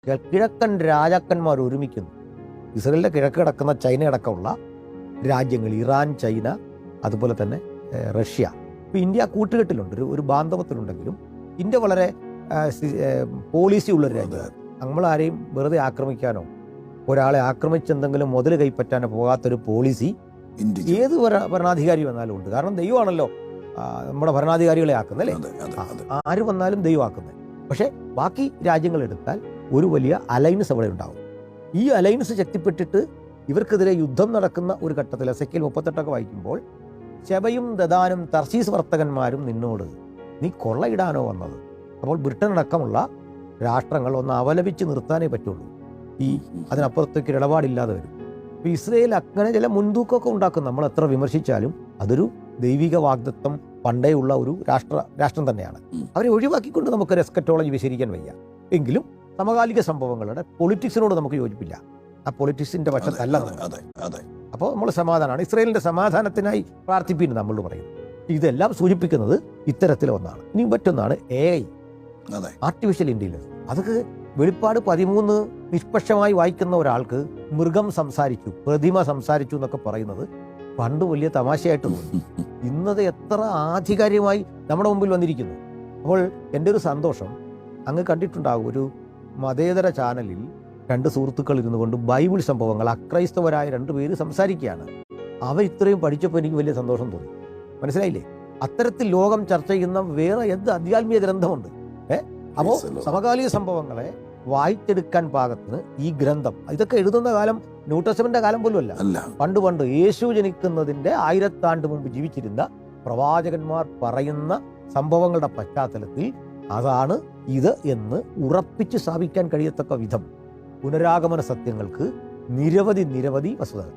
കിഴക്കൻ രാജാക്കന്മാർ ഒരുമിക്കുന്നു. ഇസ്രയേലിൻ്റെ കിഴക്ക് കിടക്കുന്ന ചൈന അടക്കമുള്ള രാജ്യങ്ങൾ, ഇറാൻ, ചൈന, അതുപോലെ തന്നെ റഷ്യ. ഇപ്പോൾ ഇന്ത്യ കൂട്ടുകെട്ടിലുണ്ട്, ഒരു ബാന്ധവത്തിലുണ്ടെങ്കിലും ഇന്ത്യ വളരെ പോളിസി ഉള്ളൊരു രാജ്യമാണ്. നമ്മളാരെയും വെറുതെ ആക്രമിക്കാനോ ഒരാളെ ആക്രമിച്ചെന്തെങ്കിലും മുതൽ കൈപ്പറ്റാനോ പോകാത്തൊരു പോളിസി ഏത് ഭരണാധികാരി വന്നാലും ഉണ്ട്. കാരണം ദൈവമാണല്ലോ നമ്മുടെ ഭരണാധികാരികളെ ആക്കുന്നല്ലേ, ആര് വന്നാലും ദൈവമാക്കുന്നത്. പക്ഷേ ബാക്കി രാജ്യങ്ങൾ എടുത്താൽ ഒരു വലിയ അലയൻസ് അവിടെ ഉണ്ടാകും. ഈ അലയൻസ് ശക്തിപ്പെട്ടിട്ട് ഇവർക്കെതിരെ യുദ്ധം നടക്കുന്ന ഒരു ഘട്ടത്തിൽ എസെക്കിയേൽ 38 വായിക്കുമ്പോൾ, ശെബയും ദദാനും തർശീസ് വർത്തകന്മാരും നിന്നോട് നീ കൊള്ളയിടാനോ വന്നത്. അപ്പോൾ ബ്രിട്ടൻ അടക്കമുള്ള രാഷ്ട്രങ്ങൾ ഒന്ന് അവലപിച്ച് നിർത്താനേ പറ്റുള്ളൂ. അതിനപ്പുറത്തേക്ക് ഇടപാടില്ലാതെ വരും. ഇപ്പോൾ ഇസ്രയേൽ അങ്ങനെ ചില മുൻതൂക്കമൊക്കെ ഉണ്ടാക്കും. നമ്മൾ എത്ര വിമർശിച്ചാലും അതൊരു ദൈവിക വാഗ്ദത്തം പണ്ടേ ഉള്ള ഒരു രാഷ്ട്രം തന്നെയാണ്. അവരെ ഒഴിവാക്കിക്കൊണ്ട് നമുക്ക് എസ്കറ്റോളജി വിശദീകരിക്കാൻ വയ്യ. എങ്കിലും സമകാലിക സംഭവങ്ങളുടെ പൊളിറ്റിക്സിനോട് നമുക്ക് യോജിപ്പില്ല. ആ പൊളിറ്റിക്സിന്റെ പക്ഷത്തല്ല. അപ്പോൾ നമ്മൾ സമാധാനമാണ്, ഇസ്രയേലിന്റെ സമാധാനത്തിനായി പ്രാർത്ഥിപ്പിക്കുന്നു നമ്മളോട് പറയുന്നു. ഇതെല്ലാം സൂചിപ്പിക്കുന്നത് ഇത്തരത്തിലൊന്നാണ്. ഇനി മറ്റൊന്നാണ് AI, ആർട്ടിഫിഷ്യൽ ഇന്റലിജൻസ്. അതൊക്കെ വെളിപ്പാട് 13 നിഷ്പക്ഷമായി വായിക്കുന്ന ഒരാൾക്ക് മൃഗം സംസാരിച്ചു, പ്രതിമ സംസാരിച്ചു എന്നൊക്കെ പറയുന്നത് പണ്ട് വലിയ തമാശയായിട്ട് തോന്നി. ഇന്നത് എത്ര ആധികാരികമായി നമ്മുടെ മുമ്പിൽ വന്നിരിക്കുന്നു. അപ്പോൾ എൻ്റെ ഒരു സന്തോഷം, അങ്ങ് കണ്ടിട്ടുണ്ടാകും, ഒരു മതേതര ചാനലിൽ 2 സുഹൃത്തുക്കൾ ഇരുന്നു കൊണ്ട് ബൈബിൾ സംഭവങ്ങൾ, അക്രൈസ്തവരായ 2 പേര് സംസാരിക്കുകയാണ്. അവർ ഇത്രയും പഠിച്ചപ്പോൾ എനിക്ക് വലിയ സന്തോഷം തോന്നി. മനസ്സിലായില്ലേ? അത്തരത്തിൽ ലോകം ചർച്ച ചെയ്യുന്ന വേറെ എന്ത് ആധ്യാത്മിക ഗ്രന്ഥമുണ്ട്? അപ്പോൾ സമകാലിക സംഭവങ്ങളെ വായിച്ചെടുക്കാൻ പാകത്തിന് ഈ ഗ്രന്ഥം, ഇതൊക്കെ എഴുതുന്ന കാലം ന്യൂ ടെസ്റ്റമെന്റ് കാലം പോലും അല്ല. പണ്ട് യേശു ജനിക്കുന്നതിന്റെ 1000 ആണ്ട് മുമ്പ് ജീവിച്ചിരുന്ന പ്രവാചകന്മാർ പറയുന്ന സംഭവങ്ങളുടെ പശ്ചാത്തലത്തിൽ അതാണ് ഇത് എന്ന് ഉറപ്പിച്ച് സ്ഥാപിക്കാൻ കഴിയത്തക്ക വിധം പുനരാഗമന സത്യങ്ങൾക്ക് നിരവധി വസ്തുതകൾ.